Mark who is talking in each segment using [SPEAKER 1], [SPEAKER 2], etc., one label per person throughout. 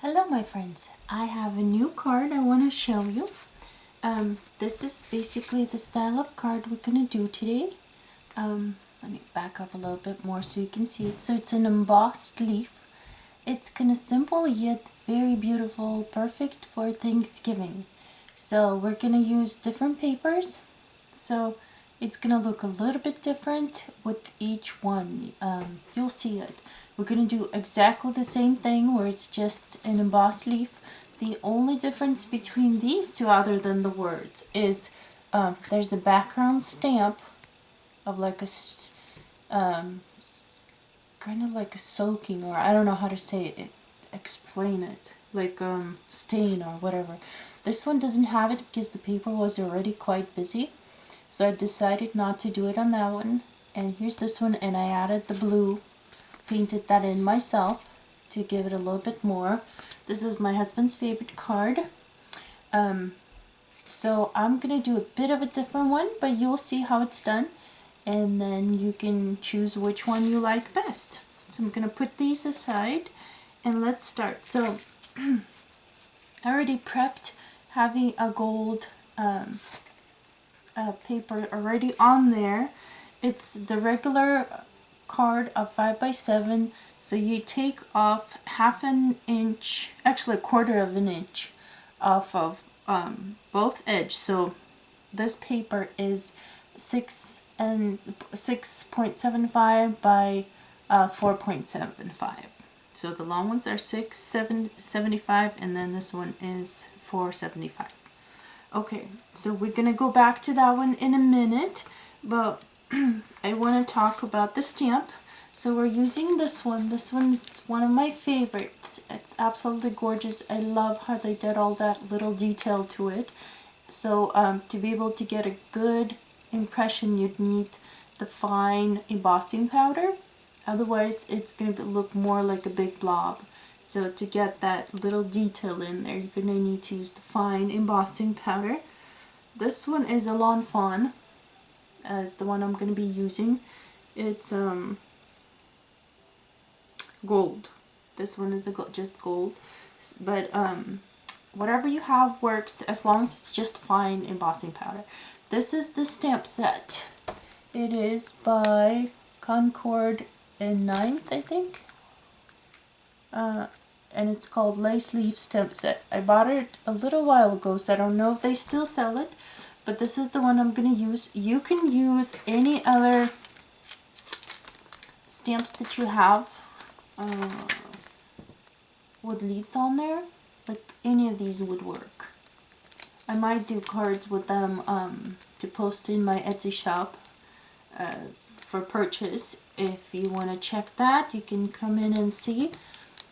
[SPEAKER 1] Hello my friends, I have a new card I want to show you. This is basically the style of card we're going to do today. Let me back up a little bit more so you can see it. So it's an embossed leaf. It's kind of simple yet very beautiful, perfect for Thanksgiving. So we're going to use different papers. So it's going to look a little bit different with each one. You'll see it. We're going to do exactly the same thing where it's just an embossed leaf. The only difference between these two other than the words is there's a background stamp of like a kind of like a soaking, or I don't know how to say it, explain it, like stain or whatever. This one doesn't have it because the paper was already quite busy. So I decided not to do it on that one. And here's this one, and I added the blue, painted that in myself to give it a little bit more. This is my husband's favorite card. So I'm going to do a bit of a different one, but you'll see how it's done. And then you can choose which one you like best. So I'm going to put these aside and let's start. So I already prepped having a gold paper already on there. It's the regular card of 5x7, so you take off half an inch, actually a quarter of an inch off of both edges. So this paper is 6.75 by 4.75. So the long ones are 6.75 and then this one is 4.75. Okay, so we're gonna go back to that one in a minute, but I want to talk about the stamp. So we're using this one. This one's one of my favorites. It's absolutely gorgeous. I love how they did all that little detail to it. So to be able to get a good impression, you'd need the fine embossing powder. Otherwise, it's going to look more like a big blob. So to get that little detail in there, you're going to need to use the fine embossing powder. This one is a Lawn Fawn, as the one I'm going to be using. It's gold. This one is just gold. But whatever you have works as long as it's just fine embossing powder. This is the stamp set. It is by Concord and 9th, I think. And it's called Lace Leaf Stamp Set. I bought it a little while ago, so I don't know if they still sell it, but this is the one I'm going to use. You can use any other stamps that you have with leaves on there. Like any of these would work. I might do cards with them to post in my Etsy shop for purchase. If you want to check that, you can come in and see.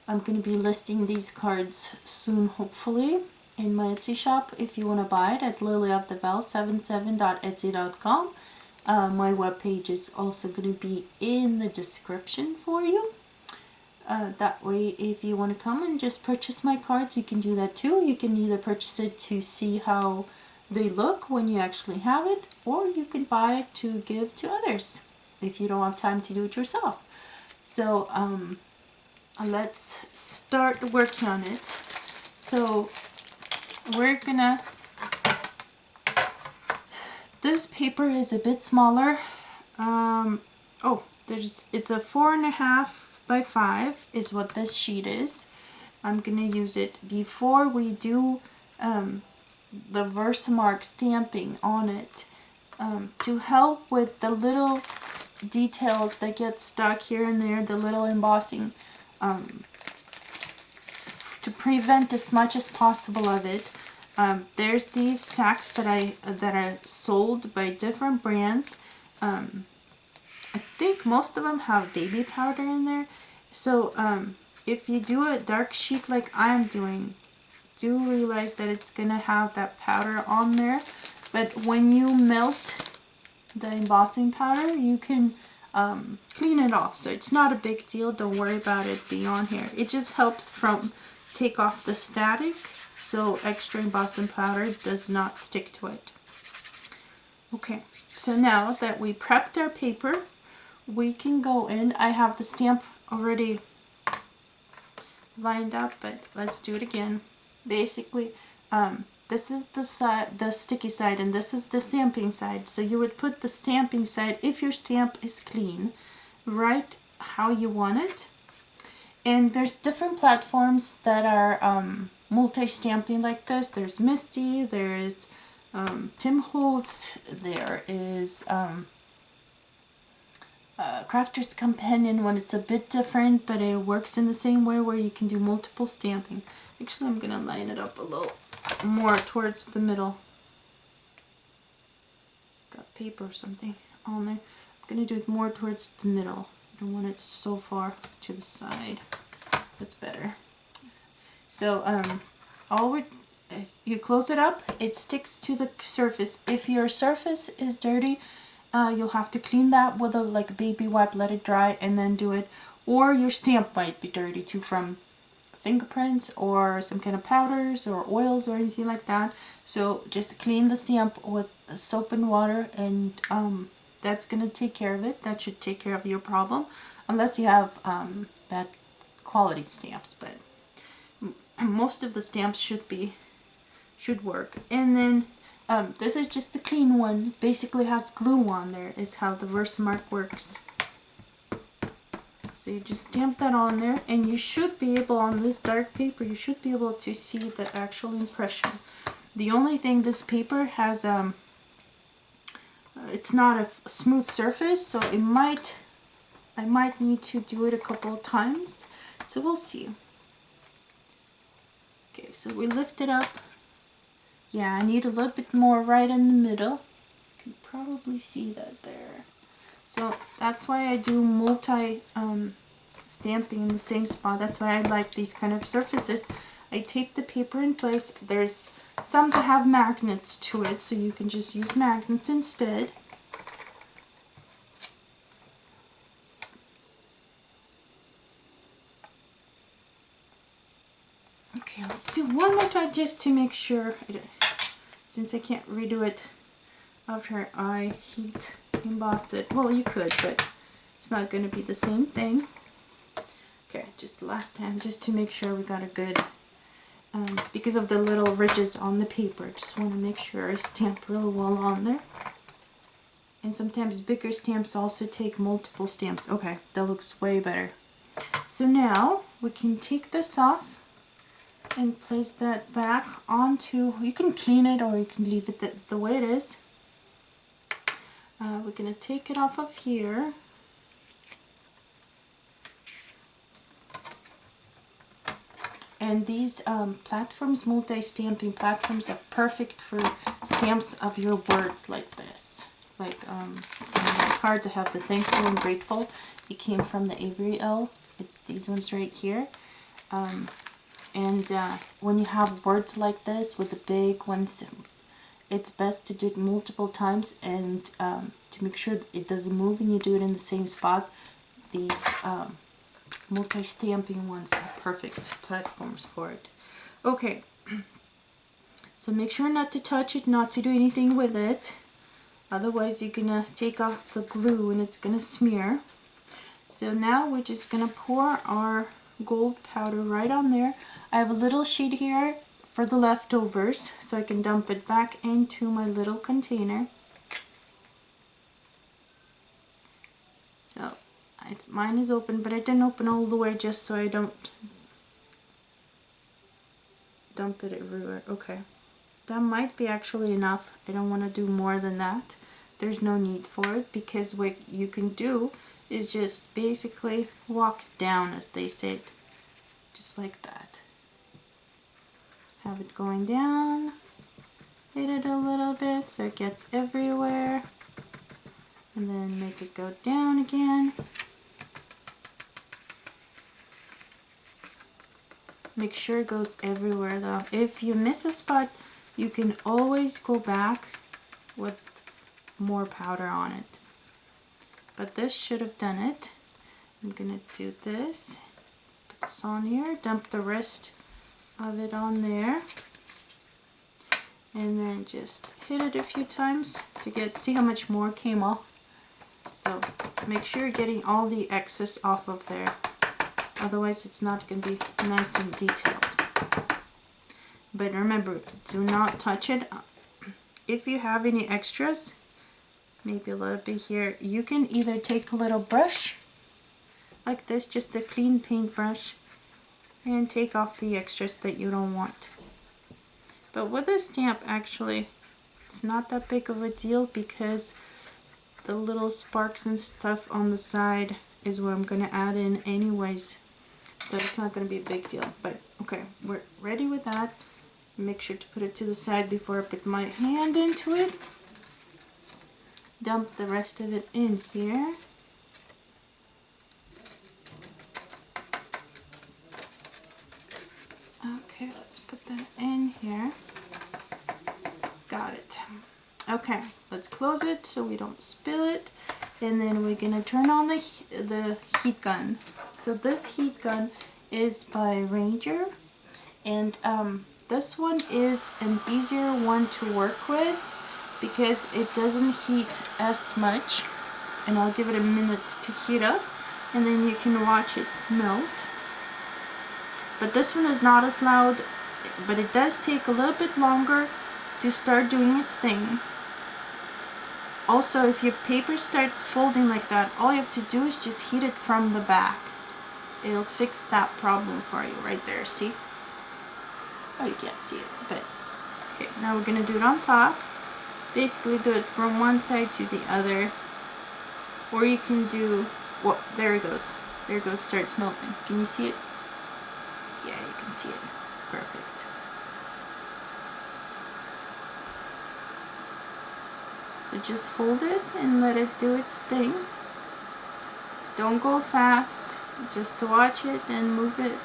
[SPEAKER 1] I'm going to be listing these cards soon, hopefully, in my Etsy shop if you want to buy it at lilyofthevel77.etsy.com. My webpage is also going to be in the description for you. That way, if you want to come and just purchase my cards, you can do that too. You can either purchase it to see how they look when you actually have it, or you can buy it to give to others if you don't have time to do it yourself. So, let's start working on it. So we're gonna, this paper is a bit smaller. It's a 4.5 by 5 is what this sheet is. I'm gonna use it before we do the Versamark stamping on it, to help with the little details that get stuck here and there, the little embossing. To prevent as much as possible of it. There's these sacks that are sold by different brands. I think most of them have baby powder in there. So if you do a dark sheet like I'm doing, do realize that it's gonna have that powder on there. But when you melt the embossing powder, you can clean it off, so it's not a big deal. Don't worry about it being on here. It just helps from take off the static, so extra embossing powder does not stick to it. Okay, so now that we prepped our paper, we can go in. I have the stamp already lined up, but let's do it again. Basically, this is the side, the sticky side, and this is the stamping side. So you would put the stamping side, if your stamp is clean, right how you want it. And there's different platforms that are multi-stamping like this. There's Misty, there is Tim Holtz, there is Crafter's Companion when it's a bit different, but it works in the same way where you can do multiple stamping. Actually, I'm going to line it up a little more towards the middle. Got paper or something on there. I'm going to do it more towards the middle. I don't want it so far to the side. That's better. So you close it up, it sticks to the surface. If your surface is dirty, you'll have to clean that with a like a baby wipe, let it dry, and then do it. Or your stamp might be dirty too from fingerprints or some kind of powders or oils or anything like that. So just clean the stamp with soap and water, and that's gonna take care of it. That should take care of your problem, unless you have bad quality stamps. But most of the stamps should work. And then this is just a clean one. It basically has glue on there, is how the Versamark works. So you just stamp that on there, and you should be able, on this dark paper, you should be able to see the actual impression. The only thing, this paper has, it's not a smooth surface, so I might need to do it a couple of times. So we'll see. Okay, so we lift it up. Yeah, I need a little bit more right in the middle. You can probably see that there. So that's why I do multi stamping in the same spot. That's why I like these kind of surfaces. I tape the paper in place. There's some that have magnets to it, so you can just use magnets instead. Okay, let's do one more try just to make sure, since I can't redo it after I heat emboss it. Well, you could, but it's not going to be the same thing. Okay, just the last time, just to make sure we got a good, because of the little ridges on the paper, just want to make sure I stamp really well on there. And sometimes bigger stamps also take multiple stamps. Okay, that looks way better. So now we can take this off and place that back onto, you can clean it or you can leave it the way it is. We're going to take it off of here. And these platforms, multi-stamping platforms, are perfect for stamps of your words like this. Like my cards, I have the Thankful and Grateful. It came from the Avery L. It's these ones right here. And when you have words like this with the big ones, it's best to do it multiple times, and to make sure it doesn't move and you do it in the same spot. These multi-stamping ones are perfect platforms for it. Okay, so make sure not to touch it, not to do anything with it. Otherwise you're gonna take off the glue and it's gonna smear. So now we're just gonna pour our gold powder right on there. I have a little sheet here for the leftovers, so I can dump it back into my little container. So mine is open, but I didn't open all the way just so I don't dump it everywhere. Okay, that might be actually enough. I don't want to do more than that. There's no need for it, because what you can do is just basically walk down, as they said, just like that. Have it going down, hit it a little bit so it gets everywhere, and then make it go down again. Make sure it goes everywhere though. If you miss a spot, you can always go back with more powder on it. But this should have done it. I'm gonna do this. Put this on here, dump the rest of it on there, and then just hit it a few times to see how much more came off. So make sure you're getting all the excess off of there. Otherwise it's not going to be nice and detailed. But remember, do not touch it. If you have any extras, maybe a little bit here, you can either take a little brush like this, just a clean paintbrush, and take off the extras that you don't want. But with this stamp, actually, it's not that big of a deal because the little sparks and stuff on the side is what I'm going to add in anyways. So it's not going to be a big deal. But okay, we're ready with that. Make sure to put it to the side before I put my hand into it. Dump the rest of it in here. Okay, let's put that in here. Got it. Okay, let's close it so we don't spill it. And then we're gonna turn on the heat gun. So this heat gun is by Ranger, and this one is an easier one to work with because it doesn't heat as much. And I'll give it a minute to heat up, and then you can watch it melt. But this one is not as loud, but it does take a little bit longer to start doing its thing. Also, if your paper starts folding like that, all you have to do is just heat it from the back. It'll fix that problem for you right there, see? Oh, you can't see it, but okay, now we're gonna do it on top. Basically do it from one side to the other. Or you can do, well, there it goes. There it goes, starts melting. Can you see it? Yeah, you can see it. Perfect. So just hold it and let it do its thing. Don't go fast, just to watch it and move it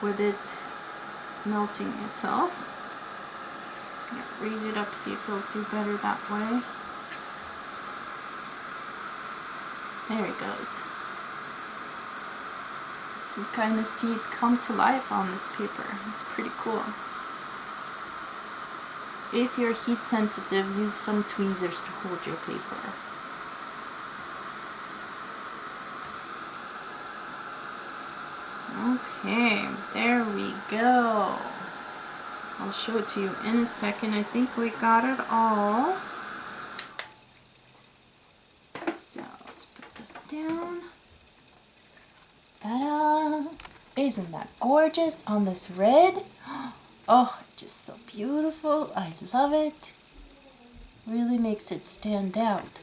[SPEAKER 1] with it melting itself. I'm gonna raise it up, see if it'll do better that way. There it goes. You can kind of see it come to life on this paper. It's pretty cool. If you're heat sensitive, use some tweezers to hold your paper. Okay, there we go. I'll show it to you in a second. I think we got it all. So let's put this down. Ta-da! Isn't that gorgeous on this red? Oh, just so beautiful. I love it. Really makes it stand out.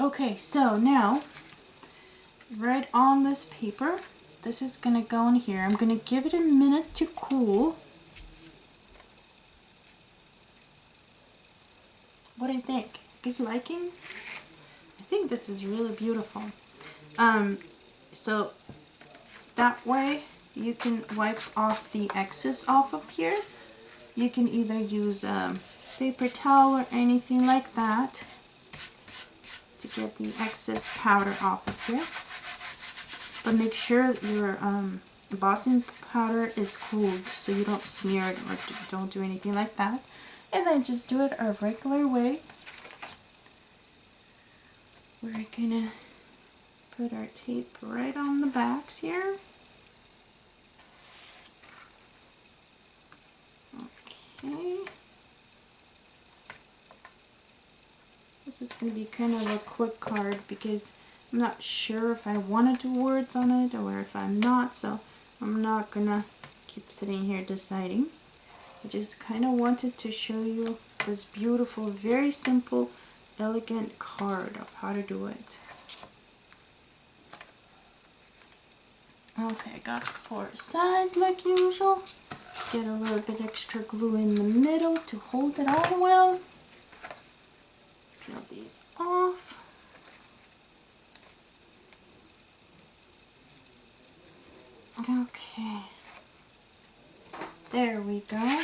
[SPEAKER 1] Okay, so now, right on this paper, this is gonna go in here. I'm gonna give it a minute to cool. What do you think? You guys liking? I think this is really beautiful. So that way you can wipe off the excess off of here. You can either use paper towel or anything like that to get the excess powder off of here. But make sure your embossing powder is cooled so you don't smear it or don't do anything like that. And then just do it a regular way. We're gonna put our tape right on the backs here. Okay. This is going to be kind of a quick card because I'm not sure if I want to do words on it or if I'm not, so I'm not going to keep sitting here deciding. I just kind of wanted to show you this beautiful, very simple, elegant card of how to do it. Okay, I got it for size like usual. Get a little bit extra glue in the middle to hold it all well. Peel these off. Okay. There we go.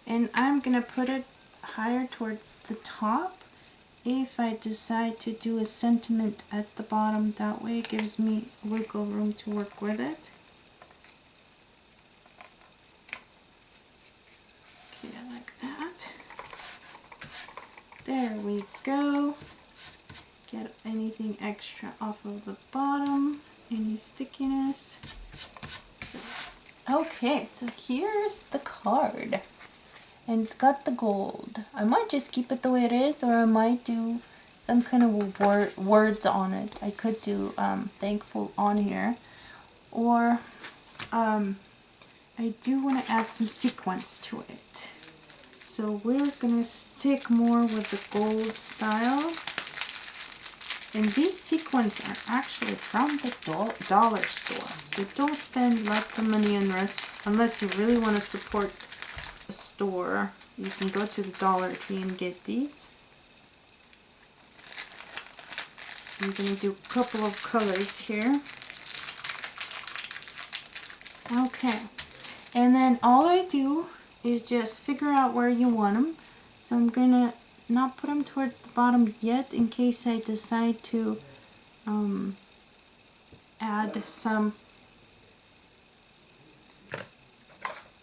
[SPEAKER 1] And I'm gonna put it higher towards the top. If I decide to do a sentiment at the bottom, that way it gives me wiggle room to work with it. Okay, like that. There we go. get anything extra off of the bottom, any stickiness. So, okay, so here's the card. And it's got the gold. I might just keep it the way it is, or I might do some kind of words on it. I could do thankful on here. Or I do want to add some sequins to it. So we're going to stick more with the gold style. And these sequins are actually from the dollar store. So don't spend lots of money unless you really want to support a store. You can go to the Dollar Tree and get these. I'm going to do a couple of colors here. Okay. And then all I do is just figure out where you want them. So I'm going to not put them towards the bottom yet in case I decide to add some,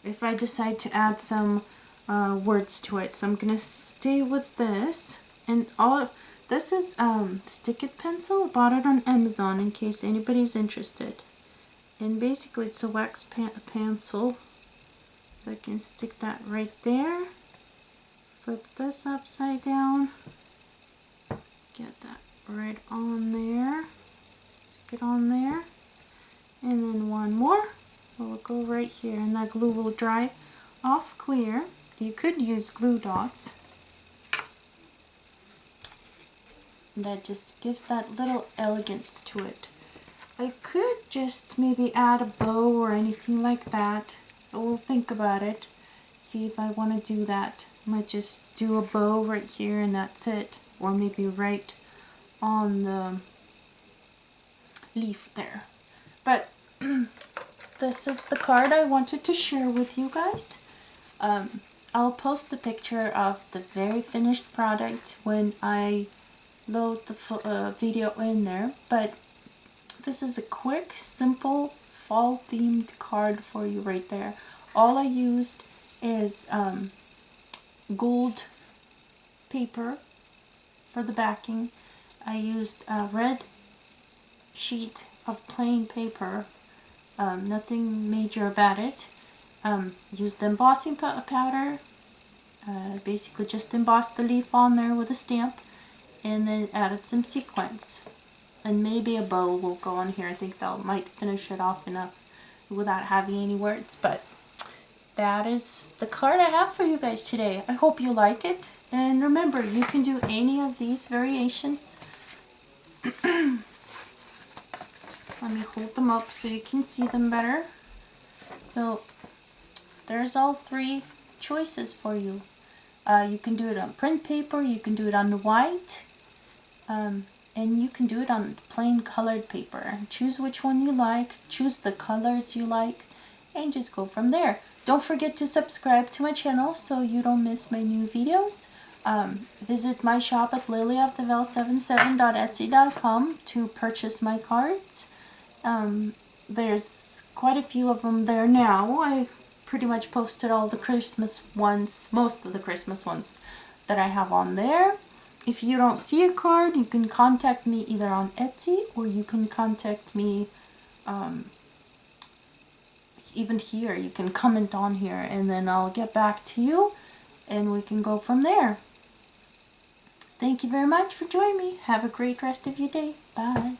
[SPEAKER 1] if I decide to add some words to it. So I'm going to stay with this. And this is Stick It pencil. I bought it on Amazon in case anybody's interested. And basically it's a wax pencil. So I can stick that right there. Flip this upside down. Get that right on there. Stick it on there. And then one more. We'll go right here, and that glue will dry off clear. You could use glue dots. That just gives that little elegance to it. I could just maybe add a bow or anything like that. I will think about it. See if I want to do that. I might just do a bow right here and that's it. Or maybe right on the leaf there. But this is the card I wanted to share with you guys. I'll post the picture of the very finished product when I load the video in there. But this is a quick, simple, fall themed card for you right there. All I used is gold paper for the backing. I used a red sheet of plain paper, nothing major about it. Used the embossing powder, basically just embossed the leaf on there with a stamp, and then added some sequins. And maybe a bow will go on here. I think that might finish it off enough without having any words. But that is the card I have for you guys today. I hope you like it. And remember, you can do any of these variations. Let me hold them up so you can see them better. So there's all three choices for you. You can do it on print paper, you can do it on white, and you can do it on plain colored paper. Choose which one you like, choose the colors you like, and just go from there. Don't forget to subscribe to my channel so you don't miss my new videos. Visit my shop at lilyoftheveil77.etsy.com to purchase my cards. There's quite a few of them there now. I pretty much posted all the Christmas ones, most of the Christmas ones that I have on there. If you don't see a card, you can contact me either on Etsy or you can contact me even here. You can comment on here and then I'll get back to you and we can go from there. Thank you very much for joining me. Have a great rest of your day. Bye.